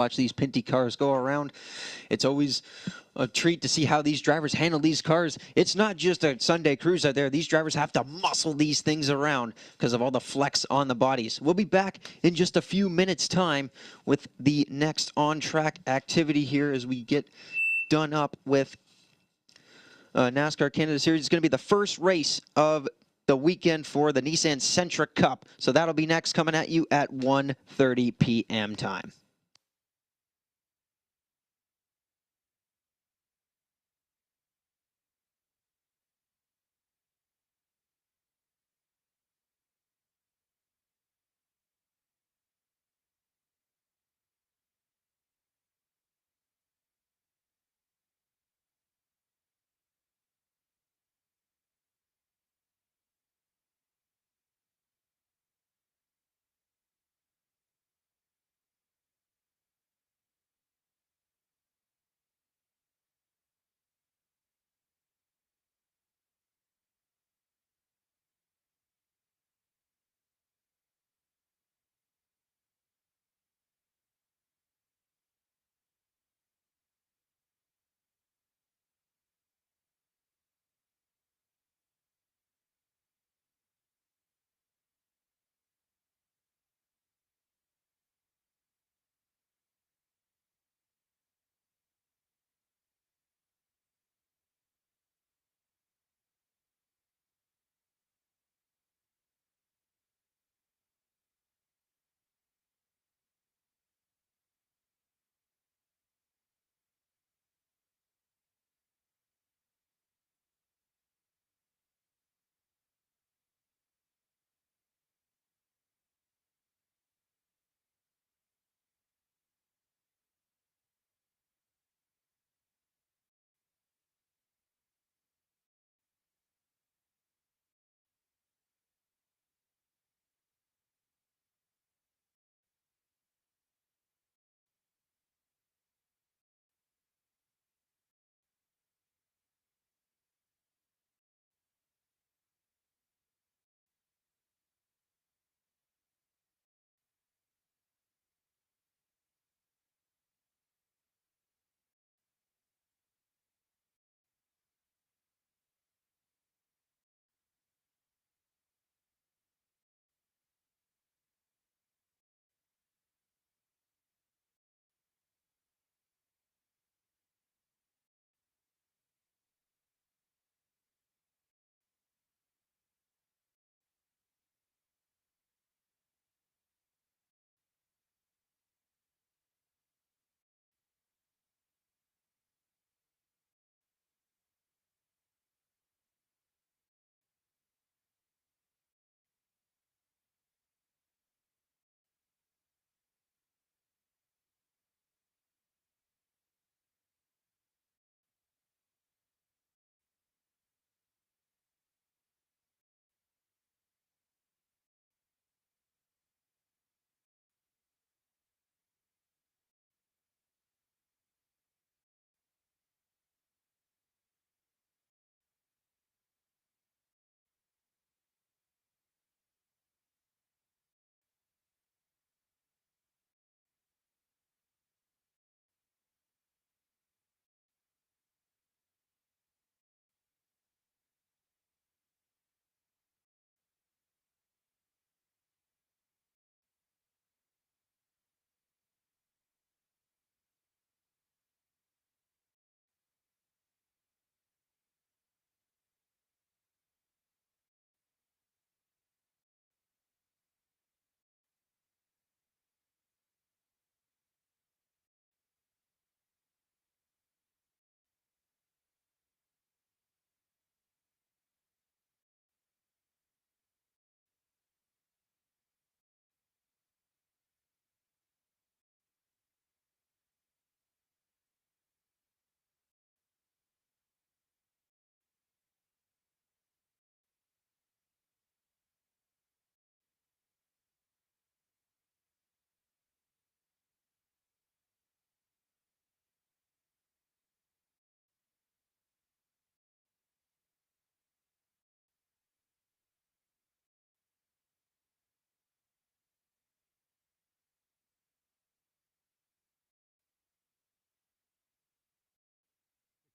watch these Pinty cars go around. It's always a treat to see how these drivers handle these cars. It's not just a Sunday cruise out there. These drivers have to muscle these things around because of all the flex on the bodies. We'll be back in just a few minutes' time with the next on-track activity here as we get done up with NASCAR Canada Series. It's going to be the first race of the weekend for the Nissan Sentra Cup. So that'll be next, coming at you at 1:30 p.m. time.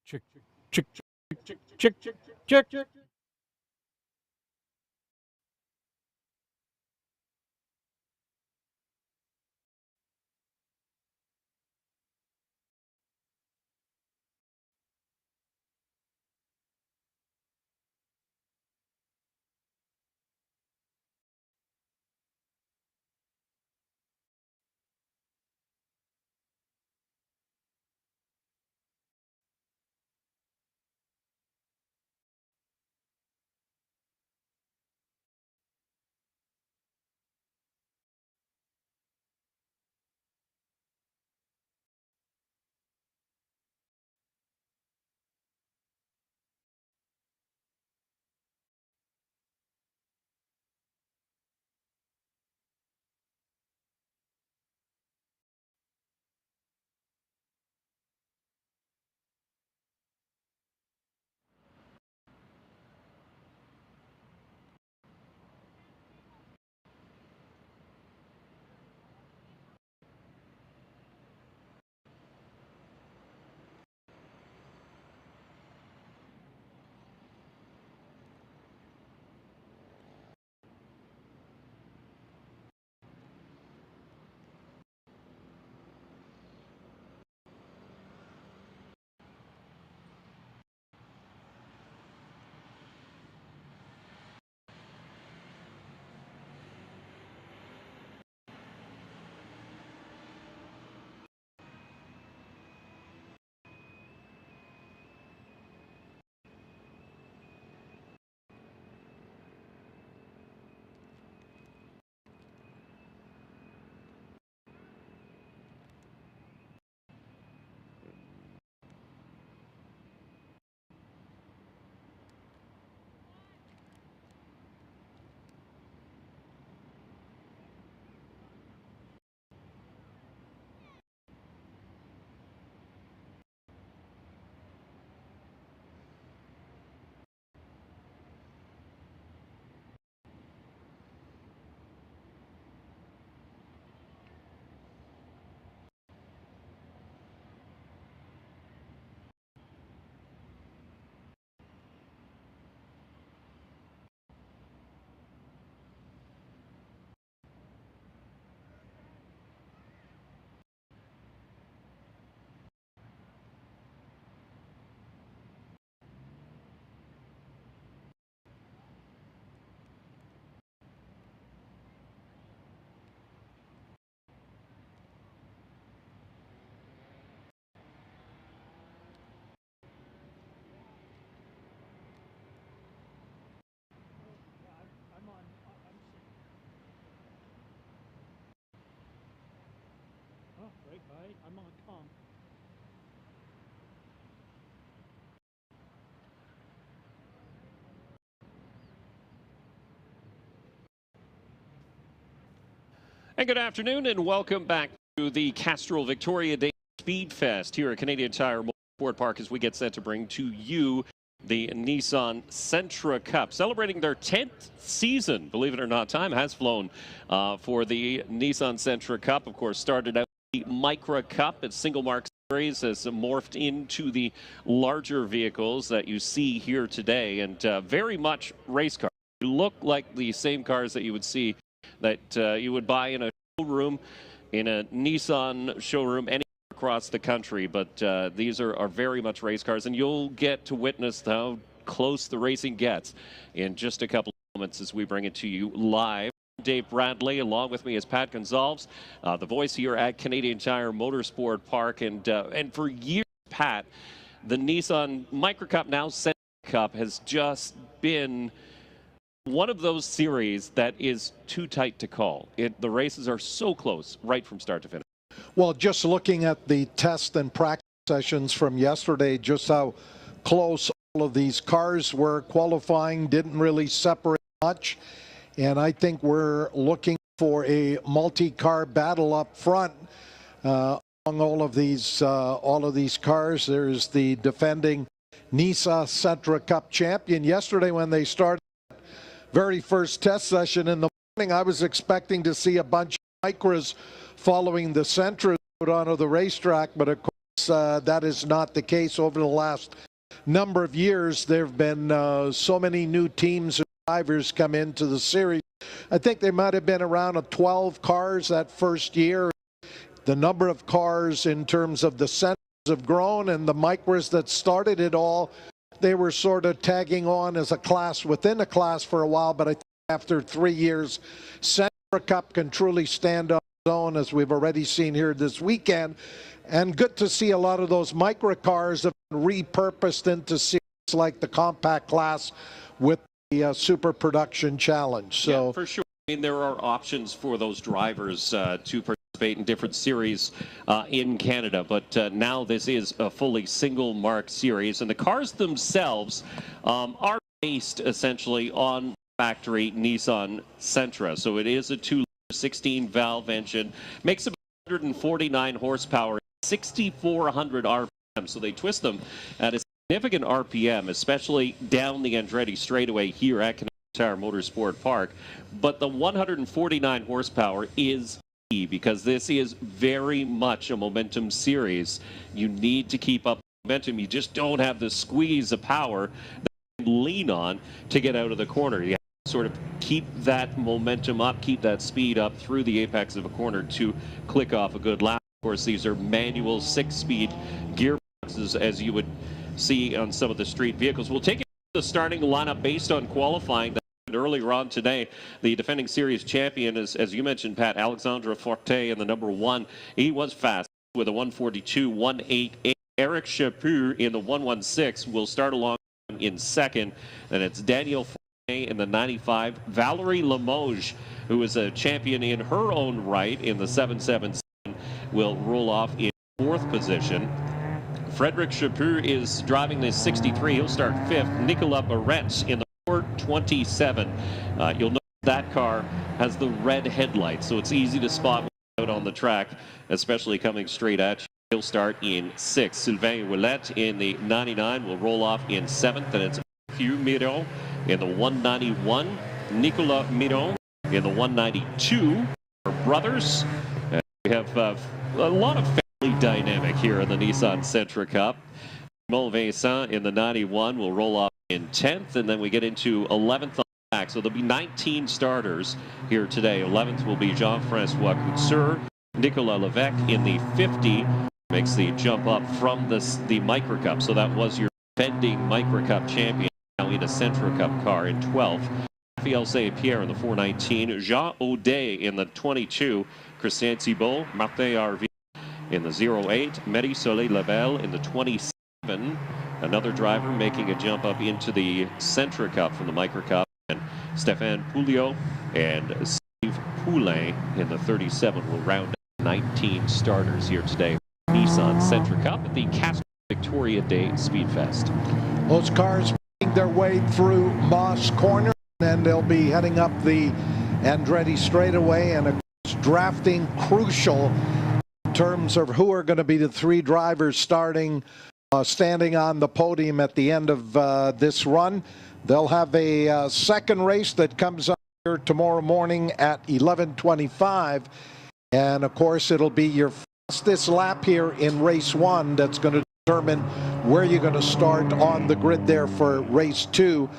Chick, chick, chick, chick, chick, chick, chick. Oh, right by. I'm on com. And good afternoon, and welcome back to the Castrol Victoria Day Speed Fest here at Canadian Tire Motorsport Park as we get set to bring to you the Nissan Sentra Cup, celebrating their 10th season. Believe it or not, time has flown for the Nissan Sentra Cup. Of course, started out the Micra Cup. Its single mark series has morphed into the larger vehicles that you see here today, and very much race cars. They look like the same cars that you would see that you would buy in a showroom, in a Nissan showroom anywhere across the country. But these are very much race cars, and you'll get to witness how close the racing gets in just a couple of moments as we bring it to you live. Dave Bradley, along with me is Pat Gonzalez, the voice here at Canadian Tire Motorsport Park. And for years, Pat, the Nissan Micra Cup, now Sentra Cup, has just been one of those series that is too tight to call. The races are so close right from start to finish. Well, just looking at the test and practice sessions from yesterday, just how close all of these cars were. Qualifying didn't really separate much, and I think we're looking for a multi-car battle up front among all of these cars. There's the defending Nissan Sentra Cup champion. Yesterday, when they started very first test session in the morning, I was expecting to see a bunch of Micras following the Sentra out onto the racetrack, but of course that is not the case. Over the last number of years, there have been so many new teams and drivers come into the series. I think there might have been around 12 cars that first year. The number of cars in terms of the Sentras have grown, and the Micras that started it all, they were sort of tagging on as a class within a class for a while, but I think after 3 years, Sentra Cup can truly stand on its own, as we've already seen here this weekend. And good to see a lot of those micro cars have been repurposed into series like the compact class with the Super Production Challenge. So yeah, for sure. I mean, there are options for those drivers to participate in different series in Canada, but now this is a fully single mark series, and the cars themselves are based essentially on factory Nissan Sentra. So it is a 2-liter 16-valve engine, makes about 149 horsepower, 6,400 RPM. So they twist them at a significant RPM, especially down the Andretti straightaway here at Canadian Tire Motorsport Park. But the 149 horsepower is key because this is very much a momentum series. You need to keep up momentum. You just don't have the squeeze of power that you can lean on to get out of the corner. You have to sort of keep that momentum up, keep that speed up through the apex of a corner to click off a good lap. Of course, these are manual 6-speed gearboxes, as you would see on some of the street vehicles. We'll take the starting lineup based on qualifying that happened earlier on today. The defending series champion is, as you mentioned, Pat, Alexandre Forte in the number 1. He was fast with a 142.188. Eric Chaput in the 116 will start along in second. And it's Daniel Forte in the 95. Valerie Limoges, who is a champion in her own right in the 777, will roll off in 4th position. Frederic Chaput is driving the 63. He'll start 5th. Nicolas Barretz in the 427. You'll note that car has the red headlights, so it's easy to spot out on the track, especially coming straight at you. He'll start in 6th. Sylvain Ouellette in the 99 will roll off in 7th, and it's Mathieu Miron in the 191. Nicolas Miron in the 192. Our brothers. We have a lot of family dynamic here in the Nissan Sentra Cup. Simon Vincent in the 91 will roll off in 10th, and then we get into 11th on the back. So there'll be 19 starters here today. 11th will be Jean-Francois Couture. Nicolas Levesque in the 50 makes the jump up from the Micro Cup. So that was your defending Micro Cup champion, now in a Sentra Cup car in 12th. Raphael Saint-Pierre in the 419. Jean Audet in the 22. Christian Thibault, Martin Harvey in the 08. Mary Soleil Labelle in the 27. Another driver making a jump up into the Sentra Cup from the Micro Cup. And Stéphane Pouliot and Steve Poulain in the 37 will round up 19 starters here today. Nissan Sentra Cup at the Castro Victoria Day Speedfest. Those cars making their way through Moss Corner, and they'll be heading up the Andretti straightaway, and drafting crucial in terms of who are going to be the 3 drivers starting, standing on the podium at the end of this run. They'll have a second race that comes up here tomorrow morning at 11:25, and of course it'll be your fastest lap here in race 1 that's going to determine where you're going to start on the grid there for race 2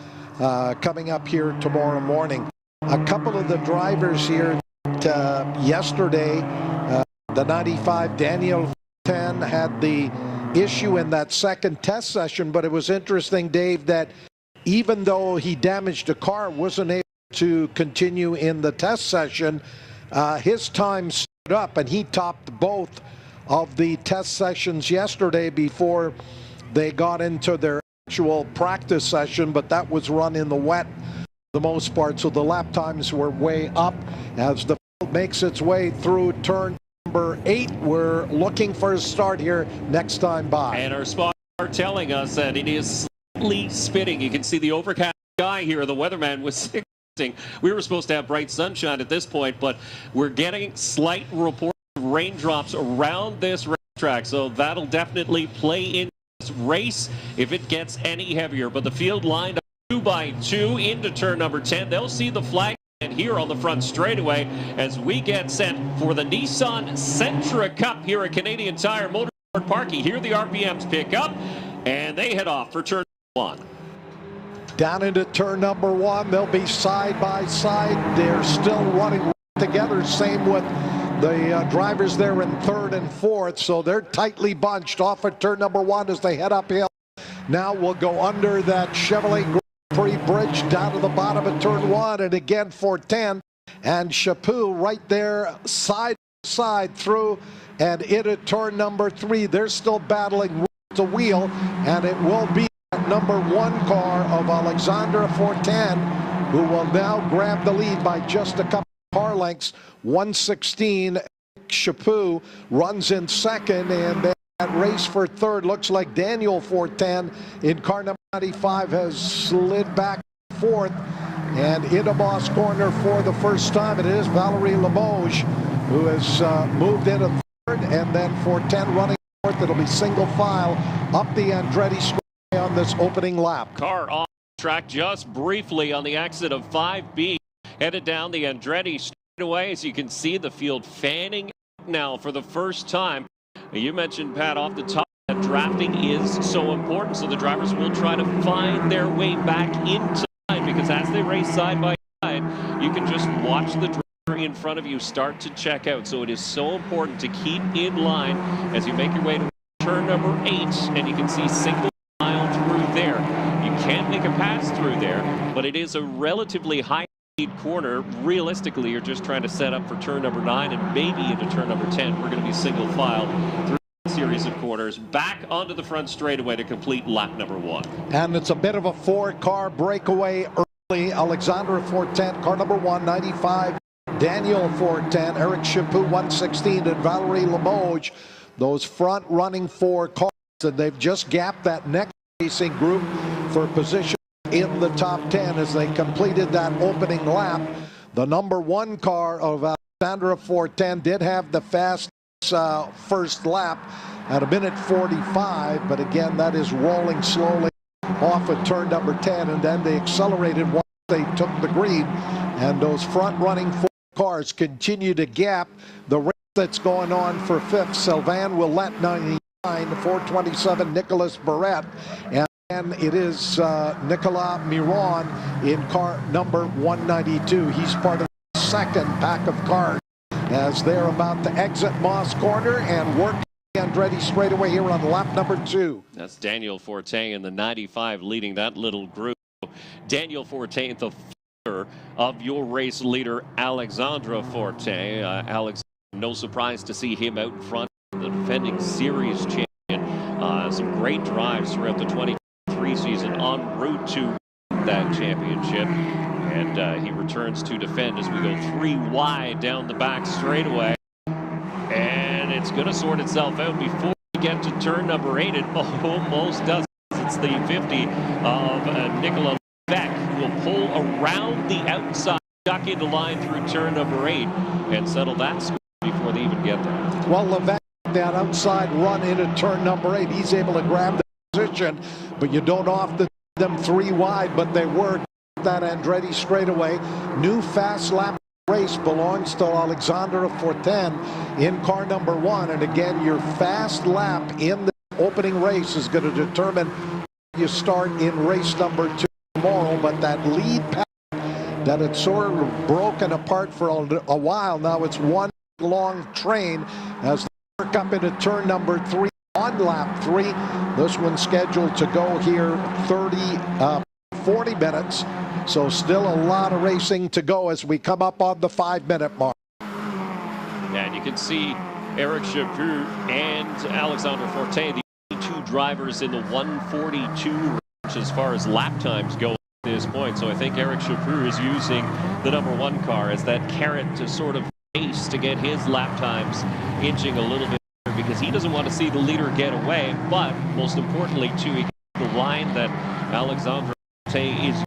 coming up here tomorrow morning. A couple of the drivers here yesterday, the 95 Daniel Fortin had the issue in that second test session, but it was interesting, Dave, that even though he damaged the car, wasn't able to continue in the test session, his time stood up, and he topped both of the test sessions yesterday before they got into their actual practice session, but that was run in the wet for the most part, so the lap times were way up. As the field makes its way through turn number 8, we're looking for a start here next time by. And our spotters are telling us that it is slightly spitting. You can see the overcast sky here. The weatherman was suggesting we were supposed to have bright sunshine at this point, but we're getting slight reports of raindrops around this racetrack, so that'll definitely play in this race if it gets any heavier. But the field lined up 2 by 2 into turn number 10. They'll see the flag and here on the front straightaway as we get set for the Nissan Sentra Cup here at Canadian Tire Motorsport Park. You hear the RPMs pick up, and they head off for turn 1. Down into turn number 1, they'll be side by side. They're still running together. Same with the drivers there in 3rd and 4th. So they're tightly bunched off at turn number 1 as they head uphill. Now we'll go under that Chevrolet Grand Prix bridge down to the bottom of turn 1. And again, 410 and Chaput right there side by side through and into turn number 3. They're still battling the wheel, and it will be number 1 car of Alexandre Fortin, who will now grab the lead by just a couple of car lengths. 116. Chaput runs in 2nd, and then that race for 3rd looks like Daniel Fortin in car number 95 has slid back 4th and into Moss Corner for the first time. It is Valerie Limoges who has moved into 3rd, and then Fortin running 4th. It'll be single file up the Andretti straightaway on this opening lap. Car off track just briefly on the exit of 5B, headed down the Andretti straightaway. As you can see, the field fanning now for the first time. You mentioned, Pat, off the top that drafting is so important, so the drivers will try to find their way back into line, because as they race side by side, you can just watch the driver in front of you start to check out. So it is so important to keep in line as you make your way to turn number 8, and you can see single file through there. You can't make a pass through there, but it is a relatively high speed corner. Realistically, you're just trying to set up for turn number 9 and maybe into turn number 10. We're going to be single file through a series of corners back onto the front straightaway to complete lap number 1. And it's a bit of a 4-car breakaway early. Alexandre Fortin, car number 1, 95. Daniel Fortin, Eric Chaput, 116, and Valerie Limoges. Those front running 4 cars, and they've just gapped that next racing group for position in the top 10 as they completed that opening lap. The number 1 car of Alexandre Fortin did have the fast first lap at 1:45, but again, that is rolling slowly off at turn number 10, and then they accelerated once they took the green, and those front running 4 cars continue to gap the race that's going on for 5th. Sylvain Willette, 99, 427, Nicolas Barrette, and it is Nicolas Miron in car number 192. He's part of the 2nd pack of cars as they're about to exit Moss Corner and work Andretti straightaway here on lap number 2. That's Daniel Fortin in the 95 leading that little group. Daniel Fortin, the father of your race leader, Alexandre Fortin. Alex, no surprise to see him out in front, the defending series champion. Some great drives throughout the 23 season en route to that championship. And he returns to defend as we go 3 wide down the back straightaway. And it's going to sort itself out before we get to turn number 8. It almost does. It's the 50 of Nicolas Beck, who will pull around the outside, duck into line through turn number 8, and settle that score before they even get there. Well, Levesque, that outside run into turn number 8, he's able to grab the position, but you don't often see them 3 wide, but they were that Andretti straightaway. New fast lap race belongs to Alexandre Fortin in car number 1, and again, your fast lap in the opening race is going to determine you start in race number 2 tomorrow. But that lead path that had sort of broken apart for a while now, it's one long train as they work up into turn number 3 on lap 3. This one's scheduled to go here 40 minutes, so still a lot of racing to go as we come up on the 5-minute mark. And you can see Eric Chaput and Alexandre Fortin, the 2 drivers in the 142 range as far as lap times go at this point. So I think Eric Chaput is using the number 1 car as that carrot to sort of pace to get his lap times inching a little bit, because he doesn't want to see the leader get away, but most importantly too, he gets the line that Alexandre Fortin is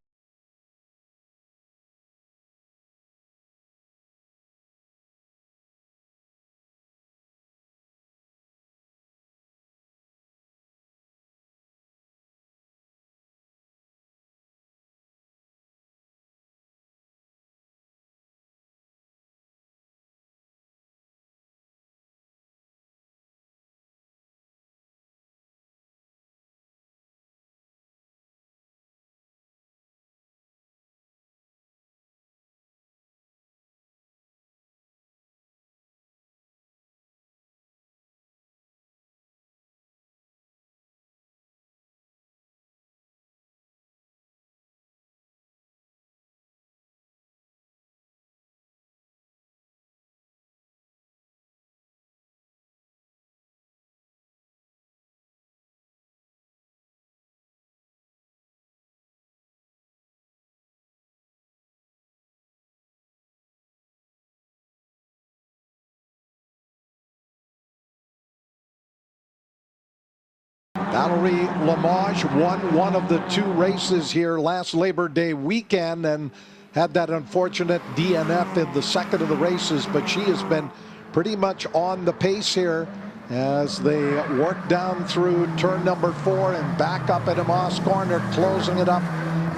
Valerie Limoges won one of the two races here last Labor Day weekend and had that unfortunate DNF in the second of the races, but she has been pretty much on the pace here as they work down through turn number 4 and back up at Amos Corner, closing it up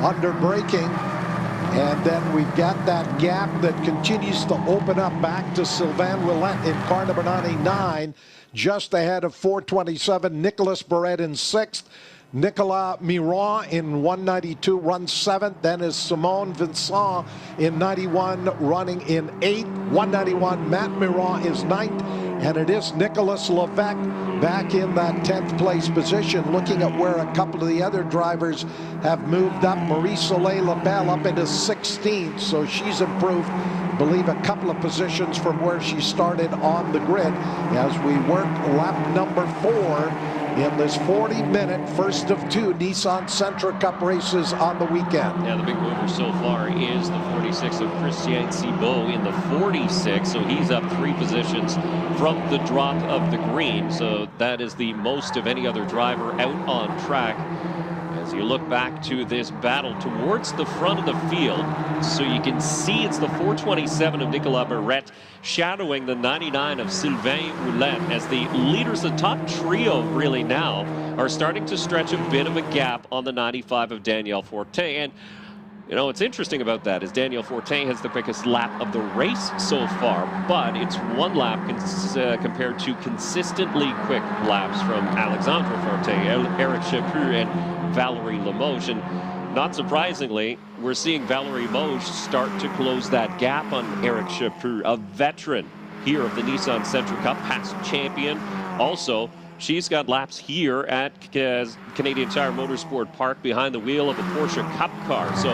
under braking. And then we've got that gap that continues to open up back to Sylvain Ouellette in car number 99, just ahead of 427, Nicolas Barrette in 6th. Nicolas Miron in 192 runs 7th. Then is Simone Vincent in 91 running in 8th. 191, Matt Miron is 9th. And it is Nicolas Levesque back in that 10th place position, looking at where a couple of the other drivers have moved up. Marie-Soleil Lebel up into 16th, so she's improved, I believe, a couple of positions from where she started on the grid as we work lap number 4 in this 40-minute first of 2 Nissan Sentra Cup races on the weekend. Yeah, the big mover so far is the 46 of Christian Thibault in the 46, so he's up 3 positions from the drop of the green, so that is the most of any other driver out on track. As you look back to this battle towards the front of the field, so you can see it's the 427 of Nicolas Barrette shadowing the 99 of Sylvain Ouellette as the leaders, the top trio really now, are starting to stretch a bit of a gap on the 95 of Danielle Fortin. And you know, what's interesting about that is Danielle Fortin has the quickest lap of the race so far, but it's 1 lap compared to consistently quick laps from Alexandre Fortin, Eric Chaput, and Valerie Limoges. And not surprisingly, we're seeing Valerie Limoges start to close that gap on Eric Chaput, a veteran here of the Nissan Sentra Cup, past champion. Also, she's got laps here at Canadian Tire Motorsport Park behind the wheel of a Porsche Cup car. So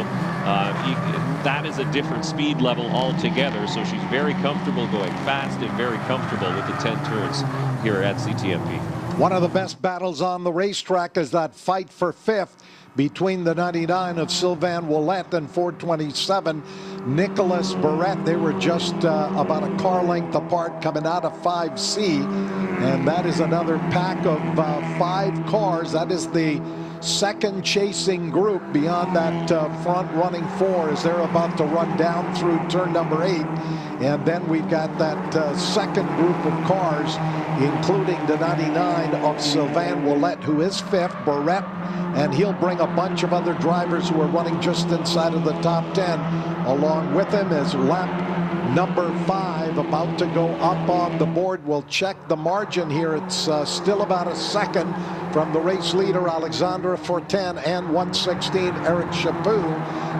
that is a different speed level altogether. So she's very comfortable going fast and very comfortable with the 10 turns here at CTMP. One of the best battles on the racetrack is that fight for 5th between the 99 of Sylvain Ouellette and 427 Nicolas Barrette. They were just about a car length apart coming out of 5C, and that is another pack of 5 cars. That is the second chasing group beyond that front running 4 as they're about to run down through turn number 8. And then we've got that second group of cars, including the 99 of Sylvain Ouellette, who is 5th, Barrette, and he'll bring a bunch of other drivers who are running just inside of the top 10 along with him as lap number 5 about to go up on the board. We'll check the margin here. It's still about a second from the race leader Alexandre Fortin and 116 Eric Chaput,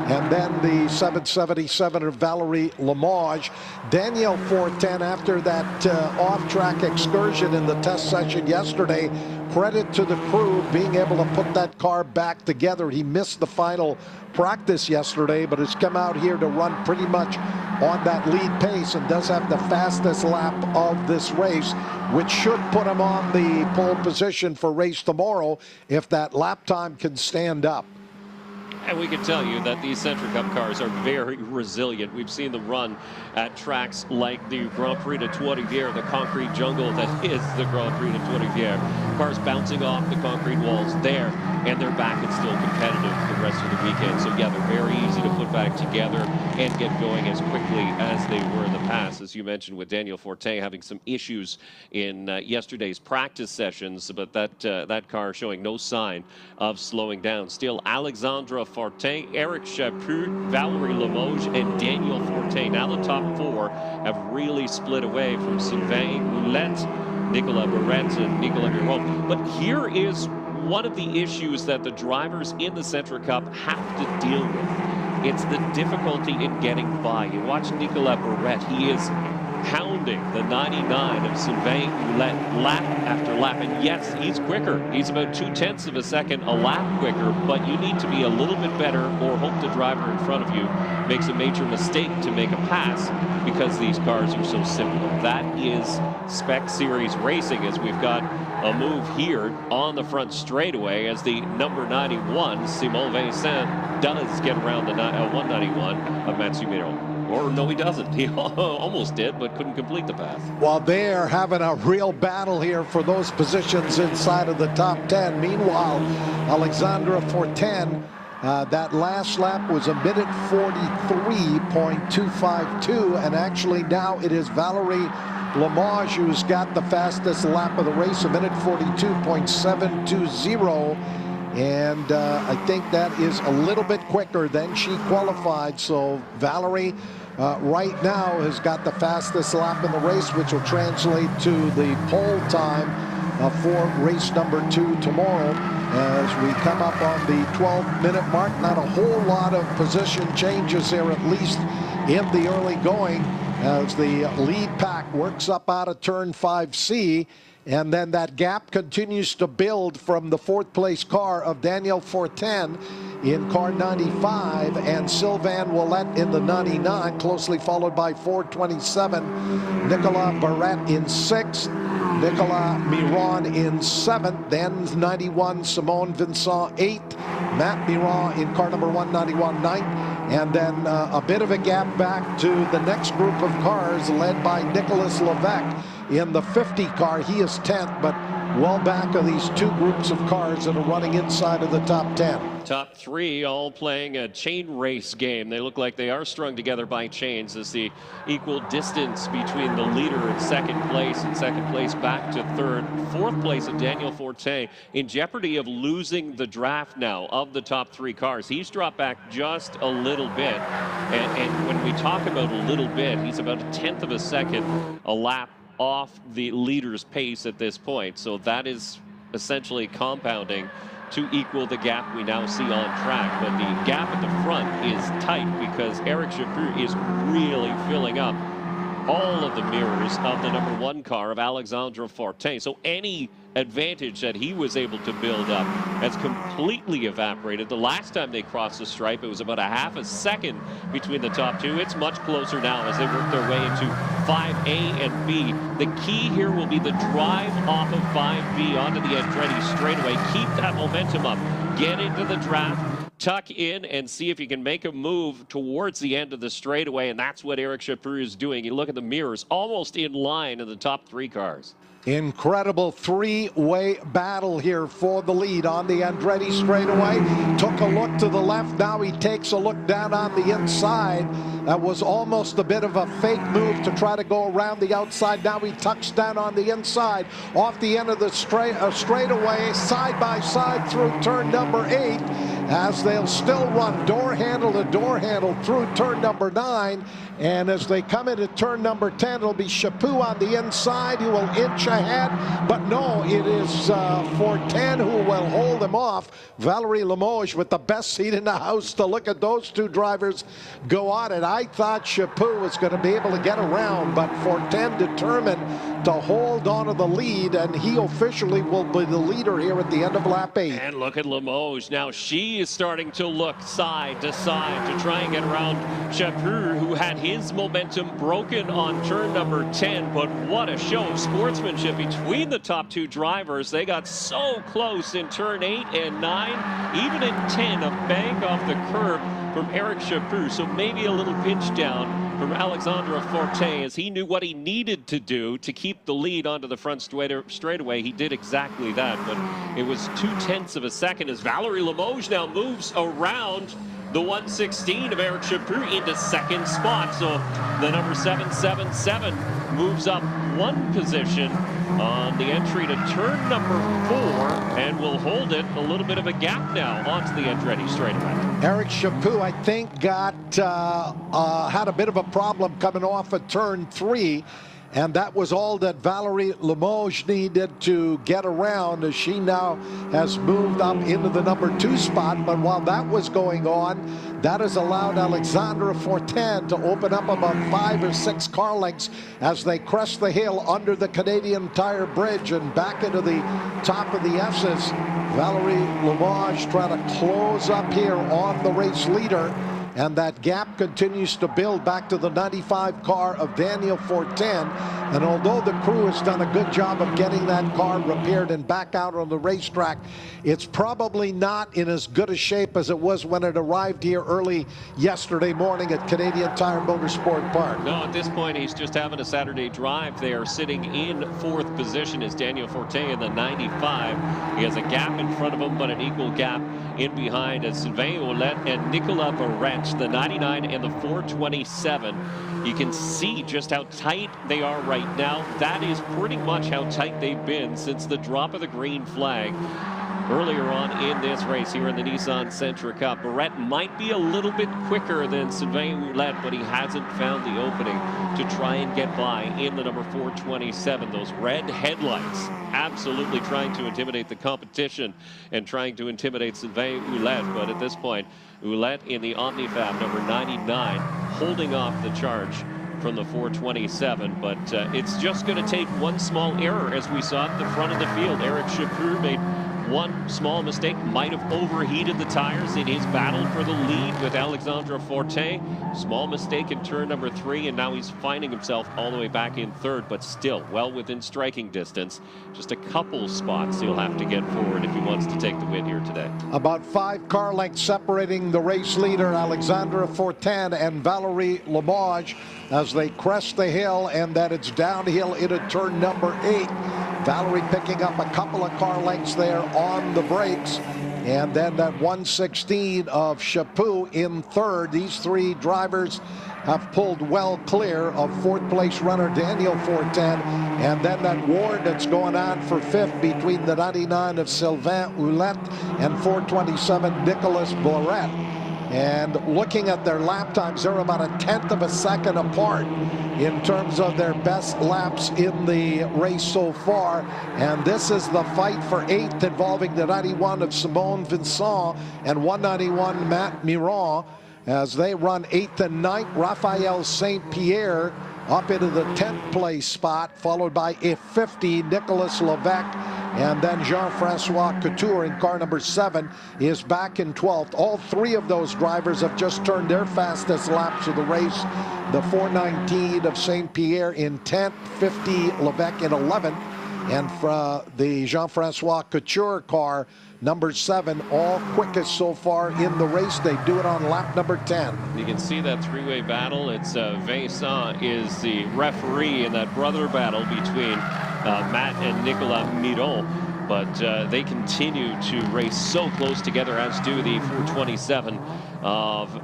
and then the 777 of Valerie Limoges. Danielle Fortin, after that off-track excursion in the test session yesterday, credit to the crew being able to put that car back together. He missed the final practice yesterday, but has come out here to run pretty much on that lead pace and does have the fastest lap of this race, which should put him on the pole position for race tomorrow if that lap time can stand up. And we can tell you that these Sentra Cup cars are very resilient. We've seen them run at tracks like the Grand Prix de Trois-Rivières, the concrete jungle that is the Grand Prix de Trois-Rivières. Cars bouncing off the concrete walls there, and they're back and still competitive for the rest of the weekend. So yeah, they're very easy to put back together and get going as quickly as they were in the past. As you mentioned, with Danielle Fortin having some issues in yesterday's practice sessions, but that car showing no sign of slowing down. Still, Alexandre Fortin, Eric Chaput, Valerie Limoges, and Danielle Fortin. Now the top 4 have really split away from Sylvain Ouellette, Nicolas Barrette, and Nicolas Miron. But here is one of the issues that the drivers in the Sentra Cup have to deal with. It's the difficulty in getting by. You watch Nicolas Barrette, he is hounding the 99 of Sylvain Ouellette lap after lap. And yes, he's quicker. He's about 0.2 of a second a lap quicker, but you need to be a little bit better or hope the driver in front of you makes a major mistake to make a pass because these cars are so simple. That is Spec Series racing, as we've got a move here on the front straightaway as the number 91, Simon Vincent, does get around the 191 of Mathieu Miron. Or no, he doesn't. He almost did, but couldn't complete the pass. Well, they're having a real battle here for those positions inside of the top 10. Meanwhile, Alexandra Fortin, that last lap was a minute 43.252, and actually now it is Valerie Limoges who's got the fastest lap of the race, a minute 42.720. And I think that is a little bit quicker than she qualified. So Valerie right now has got the fastest lap in the race, which will translate to the pole time for race number 2 tomorrow. As we come up on the 12-minute mark, not a whole lot of position changes here, at least in the early going, as the lead pack works up out of turn 5C. And then that gap continues to build from the 4th place car of Danielle Fortin in car 95 and Sylvain Ouellette in the 99, closely followed by 427, Nicolas Barrette in 6th, Nicolas Miron in 7th, then 91, Simone Vincent 8th, Matt Miron in car number 191 9th, and then a bit of a gap back to the next group of cars led by Nicolas Levesque in the 50 car. He is 10th, but well back of these 2 groups of cars that are running inside of the top 10. Top 3 all playing a chain race game. They look like they are strung together by chains as the equal distance between the leader in 2nd place and 2nd place back to 3rd. 4th place of Daniel Fortin in jeopardy of losing the draft now of the top 3 cars. He's dropped back just a little bit. And when we talk about a little bit, he's about 1/10 of a second a lap off the leader's pace at this point. So that is essentially compounding to equal the gap we now see on track. But the gap at the front is tight because Eric Chaput is really filling up all of the mirrors of the number 1 car of Alexandra Fortin. So any advantage that he was able to build up has completely evaporated. The last time they crossed the stripe, it was about a half a second between the top 2. It's much closer now as they work their way into 5A and B. The key here will be the drive off of 5B onto the Andretti straightaway. Keep that momentum up. Get into the draft. Tuck in and see if you can make a move towards the end of the straightaway, and that's what Eric Chaput is doing. You look at the mirrors, almost in line in the top 3 cars. Incredible 3-way battle here for the lead on the Andretti straightaway. Took a look to the left. Now he takes a look down on the inside. That was almost a bit of a fake move to try to go around the outside. Now he tucks down on the inside off the end of the straightaway, side by side through turn number 8, as they'll still run door handle to door handle through turn number 9. And as they come into turn number 10, it'll be Chaput on the inside who will inch ahead. But no, it is Fortin who will hold him off. Valerie Limoges with the best seat in the house to look at those 2 drivers go on it. I thought Chaput was going to be able to get around, but Fortin determined to hold on to the lead, and he officially will be the leader here at the end of lap 8. And look at Limoges. Now she is starting to look side to side to try and get around Chaput, who had his momentum broken on turn number 10. But what a show of sportsmanship between the top 2 drivers. They got so close in turn 8 and 9, even in 10, a bank off the curb from Eric Chaput. So maybe a little pinch down from Alexandra Fortin, as he knew what he needed to do to keep the lead onto the front straightaway. He did exactly that, but it was 2/10 of a second as Valerie Limoges now moves around the 116 of Eric Chaput into 2nd spot. So the number 777 moves up 1 position on the entry to turn number 4 and will hold it a little bit of a gap now onto the Andretti straightaway. Eric Chaput, I think, had a bit of a problem coming off of turn 3. And that was all that Valerie Limoges needed to get around, as she now has moved up into the number 2 spot. But while that was going on, that has allowed Alexandra Fortin to open up about 5 or 6 car lengths as they crest the hill under the Canadian Tire Bridge and back into the top of the S's. Valerie Limoges trying to close up here on the race leader. And that gap continues to build back to the 95 car of Daniel Fortin. And although the crew has done a good job of getting that car repaired and back out on the racetrack, it's probably not in as good a shape as it was when it arrived here early yesterday morning at Canadian Tire Motorsport Park. No, at this point, he's just having a Saturday drive. They are sitting in 4th position is Daniel Forte in the 95. He has a gap in front of him, but an equal gap in behind as Sylvain Ouellette and Nicolas Barrette, the 99 and the 427. You can see just how tight they are right now. That is pretty much how tight they've been since the drop of the green flag earlier on in this race here in the Nissan Sentra Cup. Barrette might be a little bit quicker than Sylvain Ouellette, but he hasn't found the opening to try and get by in the number 427. Those red headlights absolutely trying to intimidate the competition and trying to intimidate Sylvain Ouellette. But at this point, Ouellette in the Omnifab number 99 holding off the charge from the 427, but it's just going to take one small error, as we saw at the front of the field. Eric Chaput made one small mistake, might have overheated the tires in his battle for the lead with Alexandre Forte. Small mistake in turn number 3, and now he's finding himself all the way back in 3rd, but still well within striking distance. Just a couple spots he'll have to get forward if he wants to take the win here today. About 5 car lengths separating the race leader, Alexandre Fortin, and Valerie Limoges as they crest the hill, and that it's downhill into turn number 8. Valerie picking up a couple of car lengths there on the brakes. And then that 116 of Chaput in 3rd. These 3 drivers have pulled well clear of 4th place runner Daniel Fortin. And then that war that's going on for 5th between the 99 of Sylvain Ouellette and 427 Nicolas Barrette. And looking at their lap times, they're about a 1/10 of a second apart in terms of their best laps in the race so far. And this is the fight for 8th, involving the 91 of Simone Vincent and 191 Matt Miron, as they run 8th and 9th. Raphael St. Pierre up into the 10th place spot, followed by a 50 Nicolas Levesque, and then Jean-Francois Couture in car number 7 is back in 12th. All 3 of those drivers have just turned their fastest laps of the race. The 419 of St. Pierre in 10th, 50 Levesque in 11th, and the Jean-Francois Couture car number 7, all quickest so far in the race. They do it on lap number 10. You can see that 3-way battle. It's Vincent is the referee in that brother battle between Matt and Nicolas Miron. But they continue to race so close together, as do the 427 of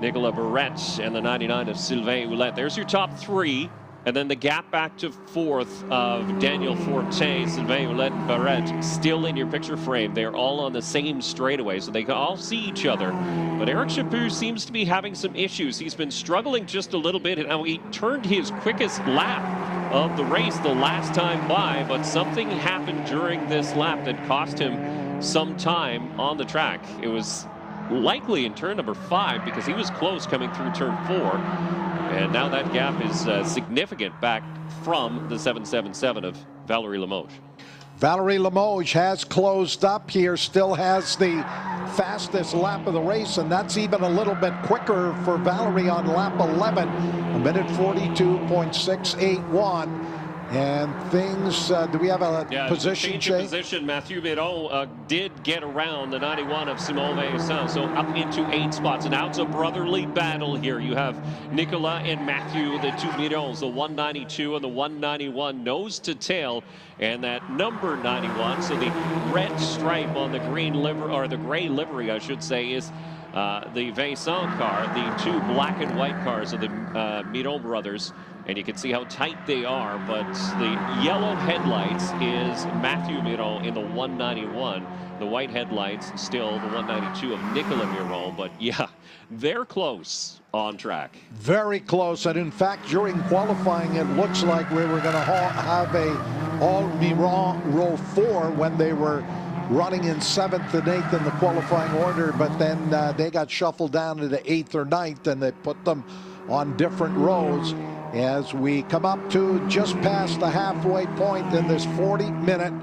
Nicolas Barrette and the 99 of Sylvain Ouellette. There's your top 3. And then the gap back to 4th of Daniel Forte, Sylvain Ouellette, and Barrette still in your picture frame. They're all on the same straightaway, so they can all see each other. But Eric Chaput seems to be having some issues. He's been struggling just a little bit. Now, he turned his quickest lap of the race the last time by, but something happened during this lap that cost him some time on the track. It was likely in turn number 5, because he was close coming through turn 4. And now that gap is significant back from the 777 of Valerie Limoges. Valerie Limoges has closed up here, still has the fastest lap of the race, and that's even a little bit quicker for Valerie on lap 11, a minute 42.681. And things, do we have a position change? Position. Mathieu Miron did get around the 91 of Simon Vincent, so up into 8 spots. And now it's a brotherly battle here. You have Nicolas and Mathieu, the 2 Mirons, the 192 and the 191, nose to tail. And that number 91, so the red stripe on the green livery, or the gray livery, I should say, is the Vincent car. The 2 black and white cars of the Miron brothers. And you can see how tight they are, but the yellow headlights is Mathieu Miron in the 191. The white headlights still the 192 of Nicolas Miron, but yeah, they're close on track. Very close, and in fact, during qualifying, it looks like we were going to have a all Miron row 4 when they were running in 7th and 8th in the qualifying order, but then they got shuffled down to the 8th or 9th, and they put them on different rows. As we come up to just past the halfway point in this 40-minute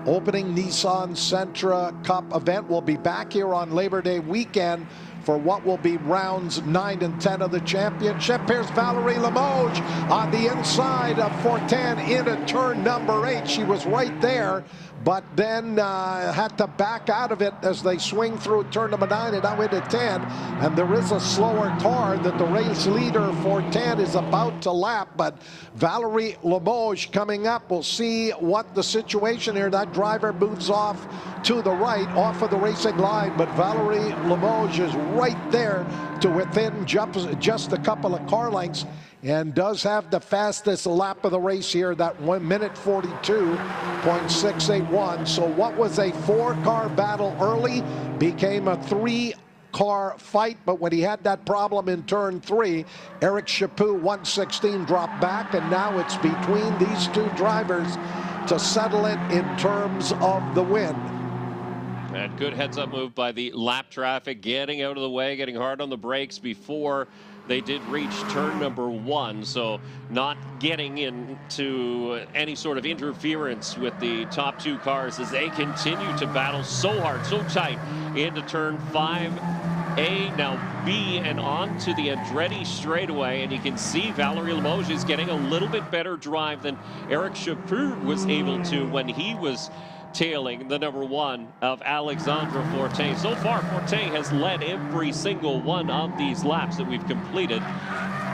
opening Nissan Sentra Cup event. We'll be back here on Labor Day weekend for for what will be rounds 9 and 10 of the championship. Here's Valerie Limoges on the inside of Fortin into turn number 8. She was right there, but then had to back out of it as they swing through turn number 9 and now into 10. And there is a slower car that the race leader Fortin is about to lap, but Valerie Limoges coming up. We'll see what the situation here. That driver moves off to the right, off of the racing line, but Valerie Limoges is right there to within just a couple of car lengths, and does have the fastest lap of the race here, that 1 minute 42.681. So what was a 4-car battle early became a 3-car fight, but when he had that problem in turn 3, Eric Chaput 116 dropped back, and now it's between these two drivers to settle it in terms of the win. And good heads-up move by the lap traffic, getting out of the way, getting hard on the brakes before they did reach turn number 1. So not getting into any sort of interference with the top 2 cars as they continue to battle so hard, so tight into turn 5A, now B, and on to the Andretti straightaway. And you can see Valerie Limoges is getting a little bit better drive than Eric Chaput was able to when he was tailing the number 1 of Alexandra Fortin. So far, Fortin has led every single one of these laps that we've completed,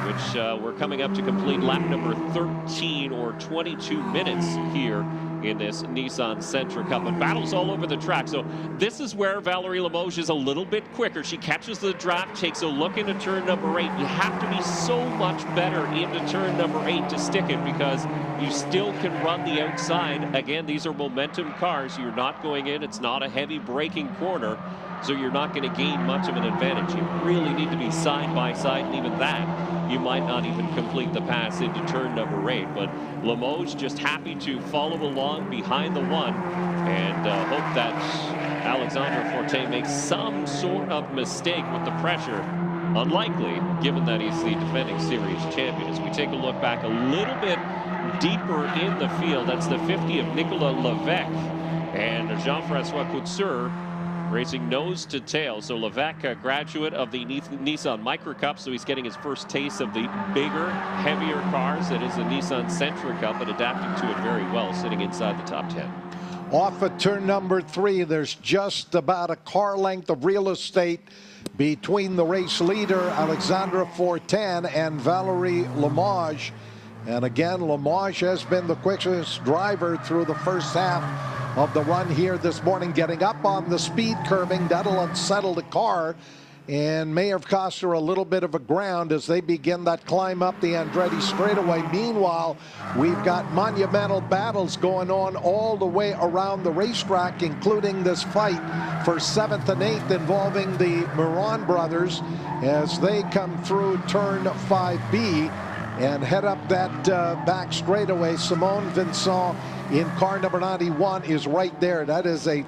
which we're coming up to complete lap number 13, or 22 minutes here in this Nissan Sentra Cup. But battles all over the track. So this is where Valerie Limoges is a little bit quicker. She catches the draft, takes a look into turn number 8. You have to be so much better into turn number 8 to stick it, because you still can run the outside. Again, these are momentum cars. You're not going in. It's not a heavy braking corner, so you're not going to gain much of an advantage. You really need to be side by side, and even that, you might not even complete the pass into turn number 8. But Limoges just happy to follow along behind the 1 and hope that Alexandra Fortin makes some sort of mistake with the pressure. Unlikely, given that he's the defending series champion. As we take a look back a little bit deeper in the field, that's the 50 of Nicolas Levesque and Jean-Francois Couture racing nose to tail. So Levesque, a graduate of the Nissan Micro Cup, so he's getting his first taste of the bigger, heavier cars. That is the Nissan Sentra Cup, but adapting to it very well, sitting inside the top 10. Off of turn number 3, there's just about a car length of real estate between the race leader, Alexandra Fortin, and Valerie Limoges. And again, Limoges has been the quickest driver through the first half of the run here this morning, getting up on the speed curbing. That'll unsettle the car and may have cost her a little bit of a ground as they begin that climb up the Andretti straightaway. Meanwhile, we've got monumental battles going on all the way around the racetrack, including this fight for 7th and 8th involving the Moran brothers as they come through turn 5B and head up that back straightaway. Simone Vincent in car number 91 is right there. That is a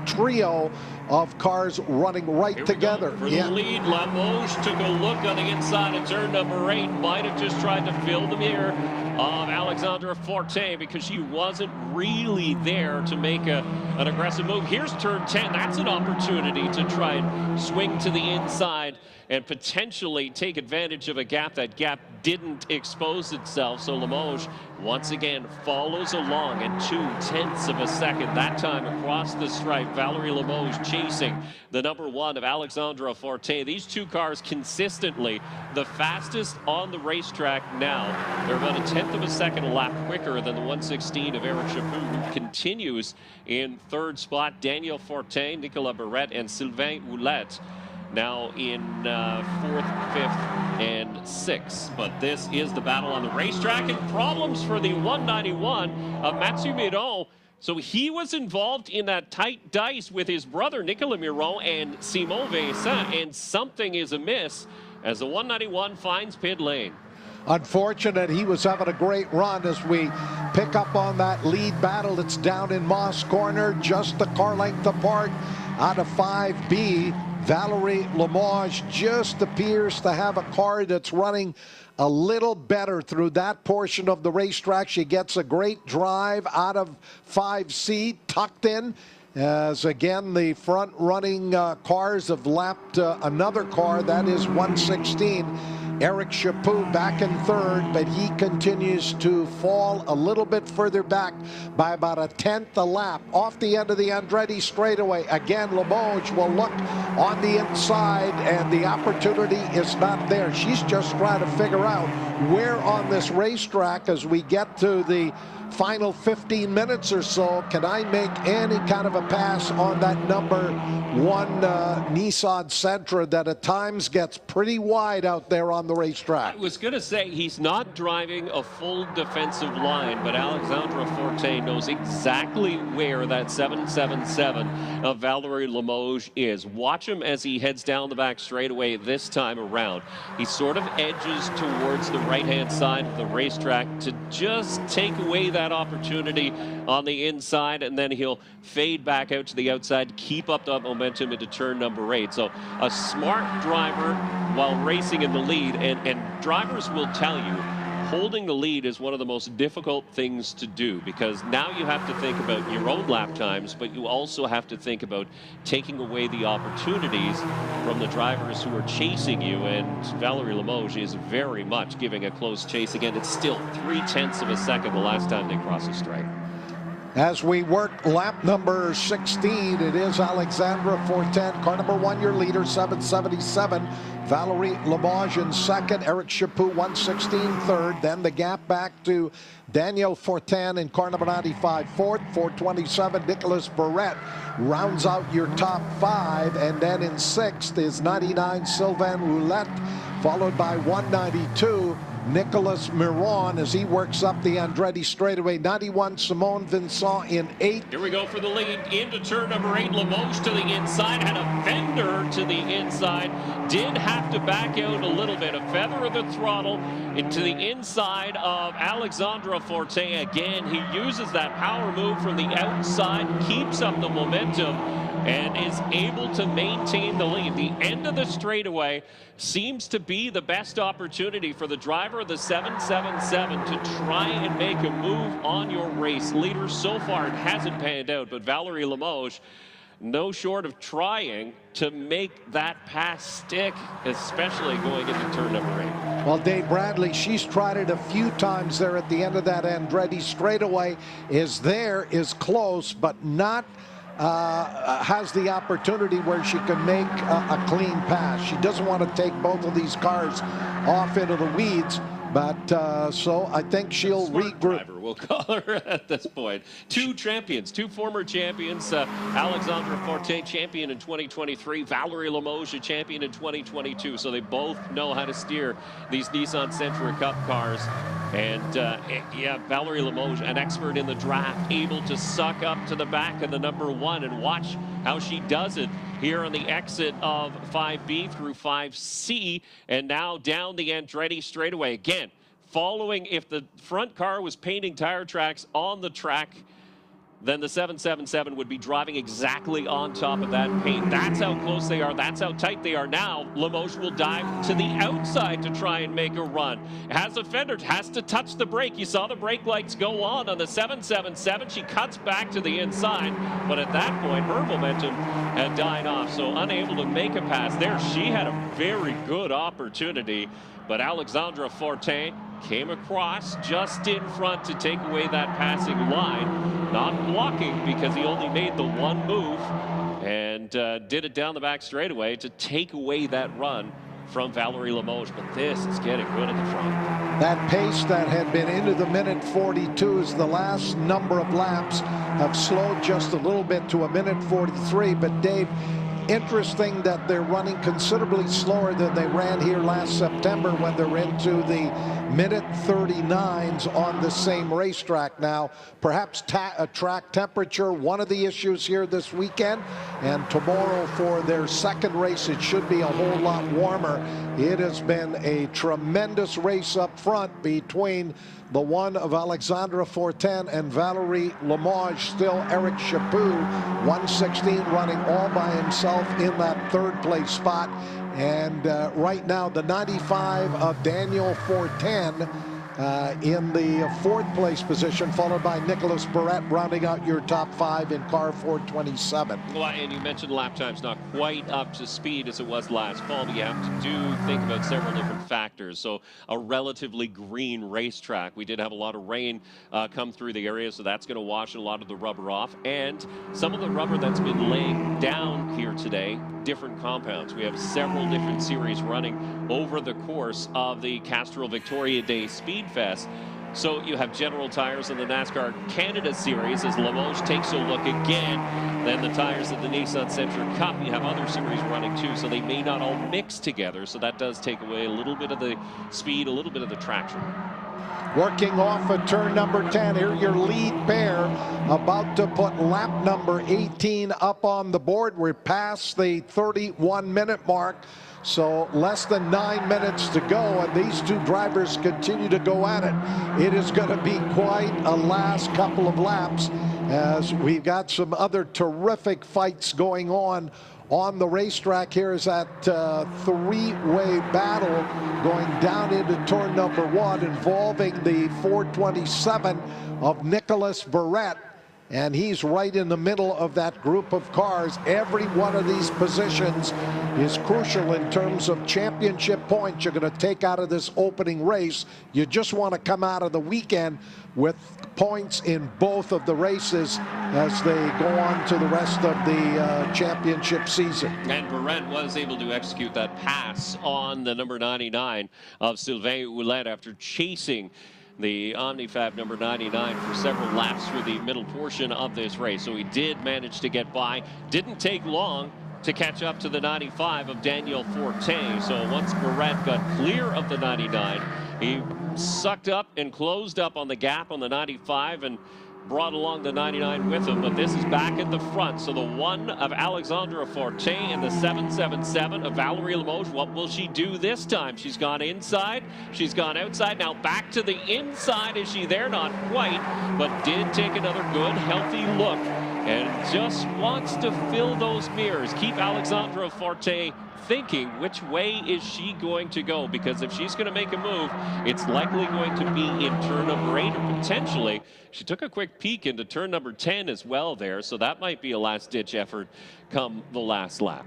trio of cars running right together. For the lead, Limoges took a look on the inside of turn number 8. Might have just tried to fill the mirror of Alexandra Fortin because she wasn't really there to make an aggressive move. Here's turn 10. That's an opportunity to try and swing to the inside and potentially take advantage of a gap. That gap didn't expose itself, so Limoges once again follows along at 0.2 of a second. That time across the stripe, Valerie Limoges chasing the number 1 of Alexandra Fortin. These two cars consistently the fastest on the racetrack now. They're about 1/10 of a second a lap quicker than the 116 of Eric Chaput, who continues in 3rd spot. Daniel Fortin, Nicolas Barrette, and Sylvain Houlette now in 4th, 5th, and 6th. But this is the battle on the racetrack, and problems for the 191 of Mathieu Miron. So he was involved in that tight dice with his brother Nicolas Miron and Simon Vincent, and something is amiss as the 191 finds pit lane. Unfortunate, he was having a great run as we pick up on that lead battle. It's down in Moss Corner, just a car length apart out of 5B. Valerie Limoges just appears to have a car that's running a little better through that portion of the racetrack. She gets a great drive out of 5C, tucked in, as again the front running cars have lapped another car. That is 116. Eric Chaput back in third, but he continues to fall a little bit further back by about a tenth a lap. Off the end of the Andretti straightaway, again Limoges will look on the inside, and the opportunity is not there. She's just trying to figure out where on this racetrack, as we get to the final 15 minutes or so, can I make any kind of a pass on that number one Nissan Sentra that at times gets pretty wide out there on the racetrack. I was going to say, he's not driving a full defensive line, but Alexandra Forte knows exactly where that 777 of Valerie Limoges is. Watch him as he heads down the back straightaway this time around. He sort of edges towards the right-hand side of the racetrack to just take away that opportunity on the inside, and then he'll fade back out to the outside, keep up that momentum into turn number 8. So a smart driver while racing in the lead, and drivers will tell you holding the lead is one of the most difficult things to do, because now you have to think about your own lap times, but you also have to think about taking away the opportunities from the drivers who are chasing you, and Valerie Limoges is very much giving a close chase. Again, it's still 0.3 of a second the last time they crossed the strike. As we work lap number 16, it is Alexandra Fortin, car number 1, your leader, 777. Valerie Limoges in second, Eric Chaput 116 third. Then the gap back to Daniel Fortin in car number 95 fourth. 427, Nicolas Barrette rounds out your top 5. And then in sixth is 99, Sylvain Roulette, followed by 192. Nicolas Miron as he works up the Andretti straightaway. 91, Simone Vincent in 8th. Here we go for the lead into turn number 8. Limoges to the inside, had a fender to the inside. Did have to back out a little bit. A feather of the throttle into the inside of Alexandra Forte. Again, he uses that power move from the outside, keeps up the momentum, and is able to maintain the lead. The end of the straightaway seems to be the best opportunity for the driver of the 777 to try and make a move on your race leader. So far, it hasn't panned out, but Valerie Limoges, no short of trying to make that pass stick, especially going into turn number 8. Well, Dave Bradley, she's tried it a few times there at the end of that Andretti straightaway. Is close, but not has the opportunity where she can make a clean pass. She doesn't want to take both of these cars off into the weeds, but so I think she'll regroup. We'll call her at this point. Two former champions. Alexandra Forte, champion in 2023. Valerie Limoges, a champion in 2022. So they both know how to steer these Nissan Sentra Cup cars. And yeah, Valerie Limoges, an expert in the draft, able to suck up to the back of the number 1, and watch how she does it here on the exit of 5B through 5C, and now down the Andretti straightaway. Again, following, if the front car was painting tire tracks on the track, then the 777 would be driving exactly on top of that paint. That's how close they are. That's how tight they are now. Limoges will dive to the outside to try and make a run. Has a fender, has to touch the brake. You saw the brake lights go on the 777. She cuts back to the inside, but at that point, her momentum had died off, so unable to make a pass there. She had a very good opportunity, but Alexandra Forte came across just in front to take away that passing line. Not blocking, because he only made the one move, and did it down the back straightaway to take away that run from Valerie Limoges. But this is getting good at the front. That pace that had been into the minute 42 as the last number of laps have slowed just a little bit to a minute 43. But Dave, interesting that they're running considerably slower than they ran here last September when they're into the minute 39s on the same racetrack. Now, perhaps track temperature, one of the issues here this weekend, and tomorrow for their second race, it should be a whole lot warmer. It has been a tremendous race up front between the one of Alexandra Fortin and Valerie Limoges. Still Eric Chaput, 116, running all by himself in that third place spot. And right now, the 95 of Daniel Fortin in the fourth place position, followed by Nicholas Barrett rounding out your top 5 in car 427. Well, and you mentioned lap time's not quite up to speed as it was last fall, but you have to think about several different factors. So a relatively green racetrack. We did have a lot of rain come through the area, so that's going to wash a lot of the rubber off. And some of the rubber that's been laying down here today, different compounds. We have several different series running over the course of the Castrol Victoria Day Speed Fest. So you have General Tires in the NASCAR Canada Series as Limoges takes a look again. Then the tires of the Nissan Sentra Cup. You have other series running too, so they may not all mix together. So that does take away a little bit of the speed, a little bit of the traction. Working off of turn number 10, here your lead pair about to put lap number 18 up on the board. We're past the 31-minute mark, so less than 9 minutes to go, and these two drivers continue to go at it. It is going to be quite a last couple of laps, as we've got some other terrific fights going on the racetrack. Here is that three-way battle going down into turn number 1, involving the 427 of Nicholas Barrett. And he's right in the middle of that group of cars. Every one of these positions is crucial in terms of championship points you're going to take out of this opening race. You just want to come out of the weekend with points in both of the races as they go on to the rest of the championship season. And Barrett was able to execute that pass on the number 99 of Sylvain Ouellette after chasing the Omnifab number 99 for several laps through the middle portion of this race. So he did manage to get by. Didn't take long to catch up to the 95 of Daniel Forte. So once Barrett got clear of the 99, he sucked up and closed up on the gap on the 95 and brought along the 99 with him. But this is back at the front. So the 1 of Alexandra Forte and the 777 of Valerie Limoges. What will she do this time? She's gone inside. She's gone outside. Now back to the inside. Is she there? Not quite, but did take another good, healthy look and just wants to fill those mirrors. Keep Alexandra Forte thinking, which way is she going to go? Because if she's going to make a move, it's likely going to be in turn number 8 or potentially. She took a quick peek into turn number 10 as well there, so that might be a last-ditch effort come the last lap.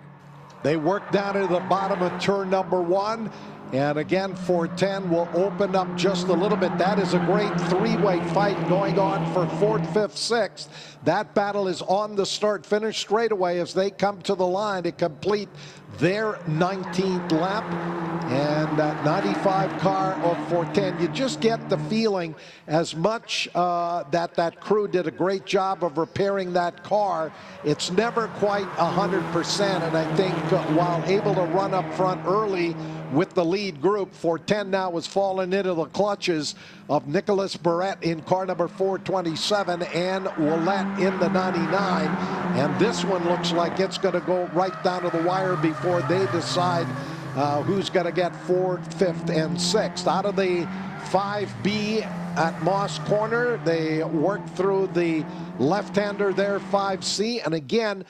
They work down to the bottom of turn number 1. And again, 410 will open up just a little bit. That is a great three-way fight going on for 4th, 5th, 6th. That battle is on the start-finish straightaway as they come to the line to complete their 19th lap. And that 95 car of 410, you just get the feeling, as much that crew did a great job of repairing that car, it's never quite 100%. And I think while able to run up front early with the lead group, 410 now has fallen into the clutches of Nicholas Barrett in car number 427 and Ouellette in the 99. And this one looks like it's going to go right down to the wire before they decide who's going to get 4th, 5th, and 6th. Out of the 5B at Moss Corner, they work through the left-hander there, 5C. And again,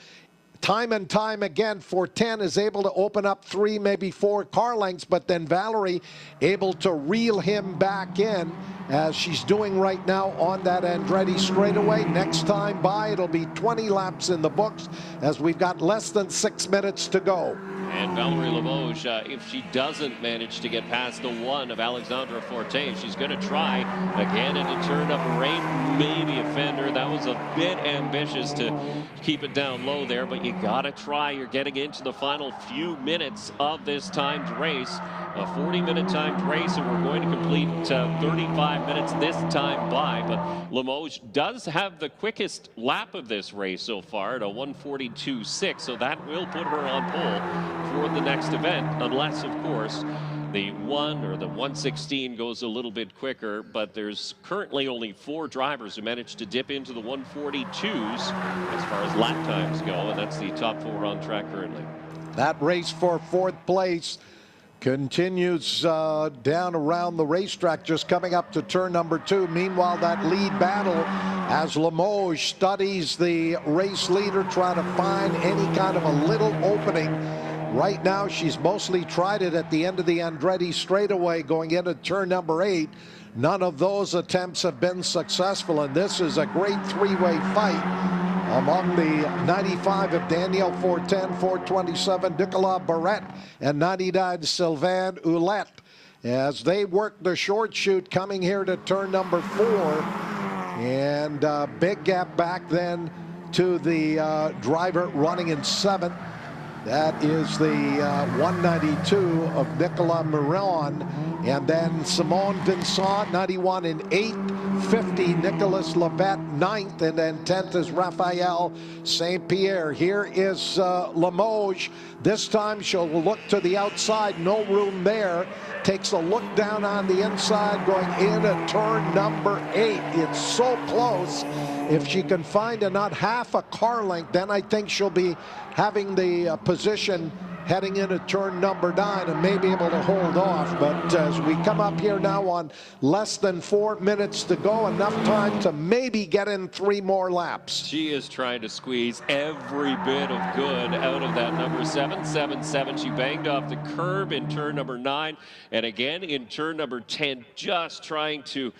time and time again, 410 is able to open up 3, maybe 4 car lengths, but then Valerie able to reel him back in, as she's doing right now on that Andretti straightaway. Next time by, it'll be 20 laps in the books, as we've got less than 6 minutes to go. And Valerie Limoges, if she doesn't manage to get past the 1 of Alexandra Forte, she's going to try again into turn number 8, maybe a fender. That was a bit ambitious to keep it down low there, but you got to try. You're getting into the final few minutes of this timed race, a 40-minute timed race, and we're going to complete 35 minutes this time by. But Limoges does have the quickest lap of this race so far at a 1:42.6, so that will put her on pole for the next event, unless, of course, the 1 or the 1:16 goes a little bit quicker. But there's currently only 4 drivers who managed to dip into the 1:42s as far as lap times go, and that's the top 4 on track currently. That race for 4th place continues down around the racetrack, just coming up to turn number 2. Meanwhile, that lead battle, as Limoges studies the race leader, trying to find any kind of a little opening Right now, she's mostly tried it at the end of the Andretti straightaway going into turn number 8. None of those attempts have been successful, and this is a great three-way fight among the 95 of Danielle 410, 427 Nicolas Barrette, and 99 Sylvain Houlette as they work the short chute coming here to turn number 4. And big gap back then to the driver running in 7th. That is the 192 of Nicolas Miron. And then Simone Vincent, 91 in 8th. 50, Nicolas Lebet, 9th. And then 10th is Raphael St. Pierre. Here is Limoges. This time she'll look to the outside. No room there. Takes a look down on the inside going into turn number 8. It's so close. If she can find a not half a car length, then I think she'll be having the position heading into turn number 9 and may be able to hold off. But as we come up here now on less than 4 minutes to go, enough time to maybe get in 3 more laps. She is trying to squeeze every bit of good out of that number 777. She banged off the curb in turn number 9, and again in turn number 10, just trying to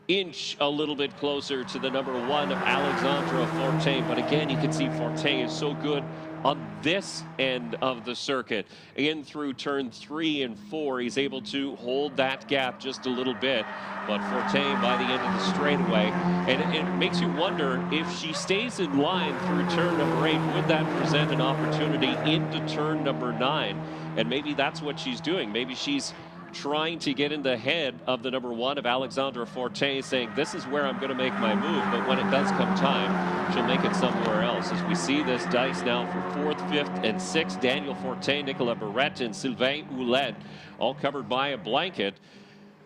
inch a little bit closer to the number 1 of Alexandra Fortin. But again, you can see Fortin is so good on this end of the circuit. In through turn 3 and 4, he's able to hold that gap just a little bit. But Fortin by the end of the straightaway, and it makes you wonder if she stays in line through turn number 8, would that present an opportunity into turn number 9? And maybe that's what she's doing. Maybe she's trying to get in the head of the number 1 of Alexandra Fortin, saying this is where I'm going to make my move, but when it does come time, she'll make it somewhere else. As we see this dice now for 4th, 5th, and 6th, Danielle Fortin, Nicolas Barrette, and Sylvain Houlette, all covered by a blanket,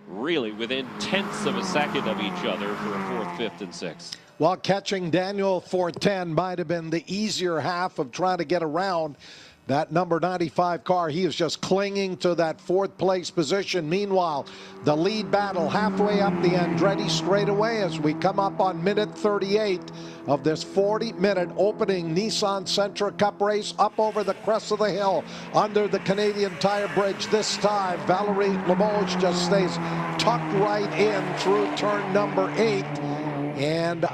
really within tenths of a second of each other for 4th, 5th, and 6th. Well, catching Danielle Fortin might have been the easier half of trying to get around that number 95 car. He is just clinging to that 4th place position. Meanwhile, the lead battle halfway up the Andretti straightaway as we come up on minute 38 of this 40-minute opening Nissan Sentra Cup race up over the crest of the hill under the Canadian Tire Bridge. This time, Valerie Limoges just stays tucked right in through turn number 8. And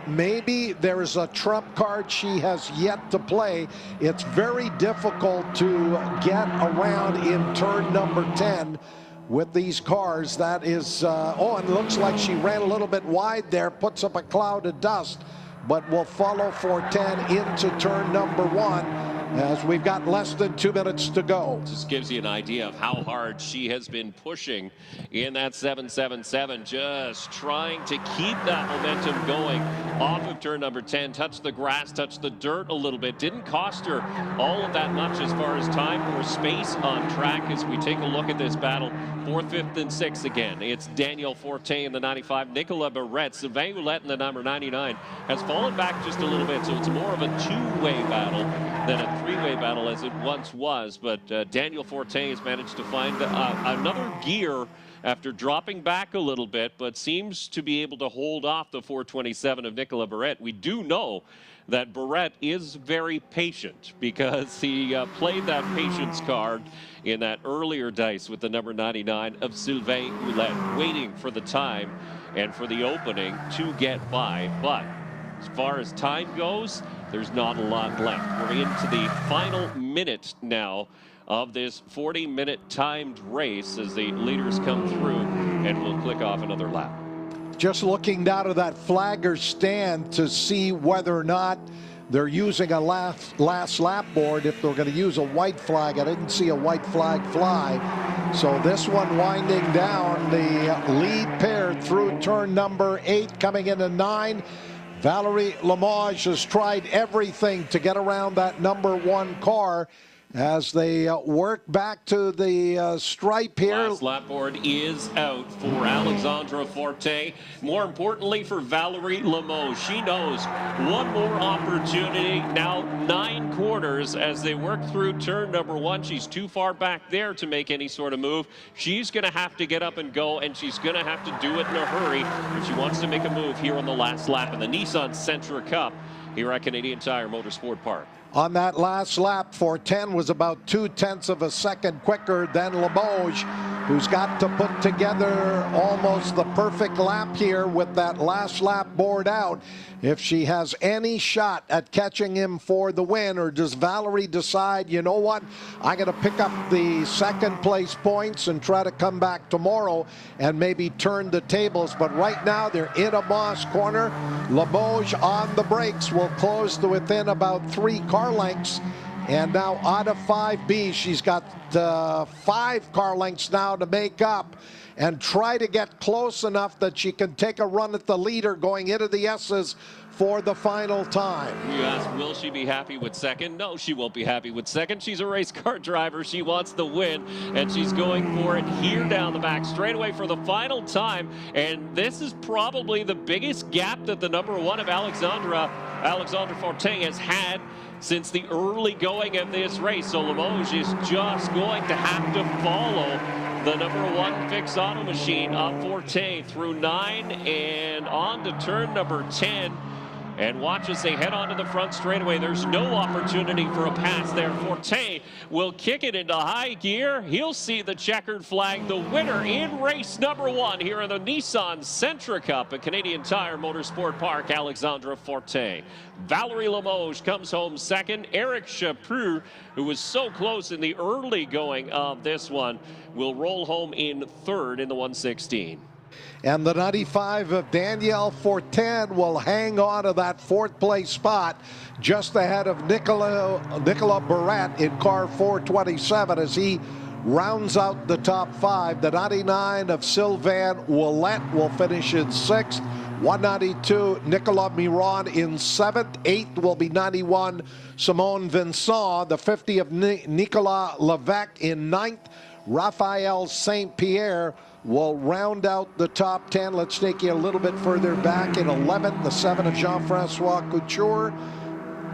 maybe there is a trump card she has yet to play. It's very difficult to get around in turn number 10 with these cars. That is, oh, and it looks like she ran a little bit wide there, puts up a cloud of dust, but will follow Fortin into turn number 1. As we've got less than 2 minutes to go. Just gives you an idea of how hard she has been pushing in that 777, just trying to keep that momentum going off of turn number 10. Touch the grass, touch the dirt a little bit. Didn't cost her all of that much as far as time or space on track as we take a look at this battle. 4th, 5th, and 6th again. It's Danielle Fortin in the 95, Nicolas Barrette, Sylvain Houlette in the number 99 has fallen back just a little bit, so it's more of a 2-way battle than a 3-way battle as it once was. But Danielle Fortin has managed to find another gear after dropping back a little bit, but seems to be able to hold off the 427 of Nicolas Barrette. We do know that Barrette is very patient because he played that patience card in that earlier dice with the number 99 of Sylvain Houlette, waiting for the time and for the opening to get by. But as far as time goes, there's not a lot left. We're into the final minute now of this 40-minute timed race as the leaders come through, and we'll click off another lap. Just looking down to that flagger stand to see whether or not they're using a last lap board. If they're going to use a white flag, I didn't see a white flag fly. So this one winding down, the lead pair through turn number 8, coming into 9. Valerie Limoges has tried everything to get around that number 1 car as they work back to the stripe here. Last lap board is out for Alexandra Fortin. More importantly for Valerie Limoges. She knows one more opportunity. Now 9 quarters as they work through turn number 1. She's too far back there to make any sort of move. She's going to have to get up and go, and she's going to have to do it in a hurry if she wants to make a move here on the last lap in the Nissan Sentra Cup here at Canadian Tire Motorsport Park. On that last lap, 410 was about 0.2 of a second quicker than Limoges, who's got to put together almost the perfect lap here with that last lap board out. If she has any shot at catching him for the win, or does Valerie decide, you know what, I'm going to pick up the second place points and try to come back tomorrow and maybe turn the tables. But right now they're in a Moss corner. Limoges on the brakes will close to within about 3 car lengths. And now out of 5B, she's got 5 car lengths now to make up and try to get close enough that she can take a run at the leader going into the S's for the final time. You ask, will she be happy with second? No, she won't be happy with second. She's a race car driver. She wants the win, and she's going for it here down the back straightaway for the final time. And this is probably the biggest gap that the number 1 of Alexandra Fortin has had since the early going of this race. So Limoges is just going to have to follow the number 1 fixed auto machine of Fortin through 9 and on to turn number 10. And watch as they head onto the front straightaway. There's no opportunity for a pass there. Fortin will kick it into high gear. He'll see the checkered flag. The winner in race number 1 here in the Nissan Sentra Cup at Canadian Tire Motorsport Park, Alexandra Fortin. Valerie Limoges comes home second. Eric Chaput, who was so close in the early going of this one, will roll home in third in the 116. And the 95 of Danielle Fortin will hang on to that 4th place spot just ahead of Nicola Barrett in car 427 as he rounds out the top 5. The 99 of Sylvain Ouellette will finish in 6th. 192 Nicolas Miron in 7th. 8th will be 91 Simone Vincent. The 50 of Nicolas Levesque in 9th. Raphael St. Pierre will round out the top 10. Let's take you a little bit further back. In 11th, the 7 of Jean-Francois Couture.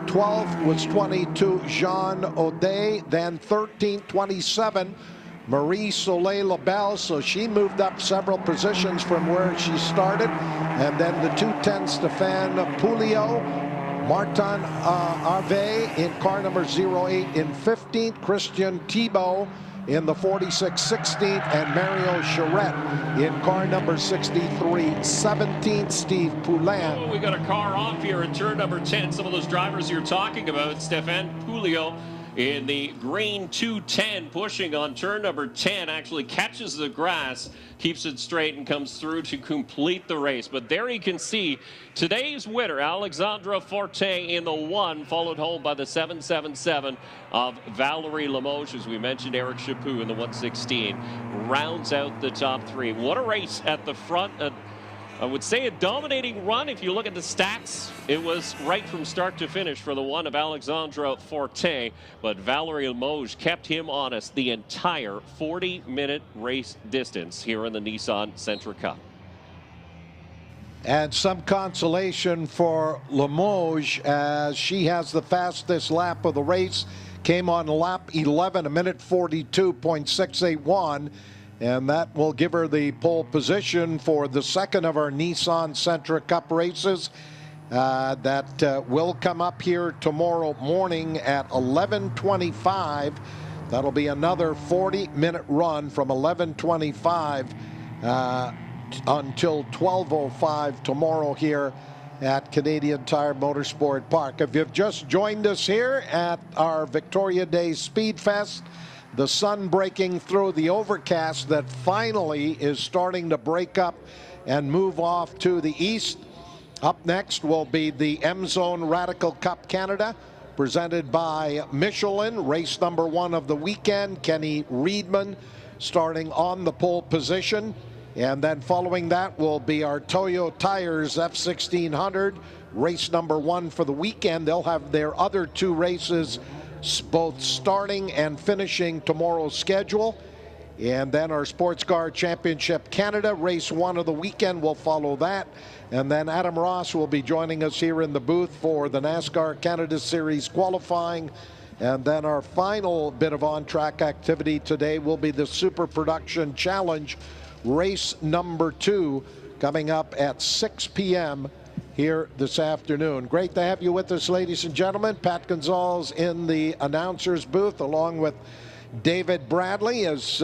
12th was 22 Jean Audet. Then 13th, 27 Marie Soleil Labelle. So she moved up several positions from where she started. And then the 210 Stéphane Pouliot. Martin Ave in car number 08 in 15th. Christian Thibault in the 46 16th, and Mario Charette in car number 63 17th. Steve Poulin. Oh, we got a car off here in turn number 10. Some of those drivers you're talking about, Stéphane Pouliot in the green 210 pushing on turn number 10, actually catches the grass, keeps it straight, and comes through to complete the race. But there you can see today's winner, Alexandra Fortin in the 1, followed home by the 777 of Valerie Limoges. As we mentioned, Eric Chaput in the 116 rounds out the top 3. What a race at the front. I would say a dominating run. If you look at the stats, it was right from start to finish for the 1 of Alexandra Fortin, but Valerie Limoges kept him honest the entire 40-minute race distance here in the Nissan Sentra Cup. And some consolation for Limoges as she has the fastest lap of the race. Came on lap 11, 1:42.681. And that will give her the pole position for the 2nd of our Nissan Sentra Cup races that will come up here tomorrow morning at 11:25. That'll be another 40-minute run from 11:25 until 12:05 tomorrow here at Canadian Tire Motorsport Park. If you've just joined us here at our Victoria Day Speed Fest, the sun breaking through the overcast that finally is starting to break up and move off to the east. Up next will be the M-Zone Radical Cup Canada, presented by Michelin. Race number 1 of the weekend, Kenny Reedman starting on the pole position. And then following that will be our Toyo Tires F1600, race number 1 for the weekend. They'll have their other 2 races both starting and finishing tomorrow's schedule. And then our Sports Car Championship Canada, race 1 of the weekend will follow that. And then Adam Ross will be joining us here in the booth for the NASCAR Canada Series qualifying. And then our final bit of on-track activity today will be the Super Production Challenge, race number 2, coming up at 6 p.m. here this afternoon. Great to have you with us, ladies and gentlemen. Pat Gonzalez in the announcer's booth, along with David Bradley, as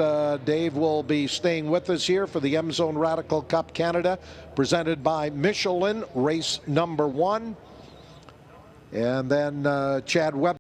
Dave will be staying with us here for the M-Zone Radical Cup Canada, presented by Michelin, race number 1. And then Chad Webb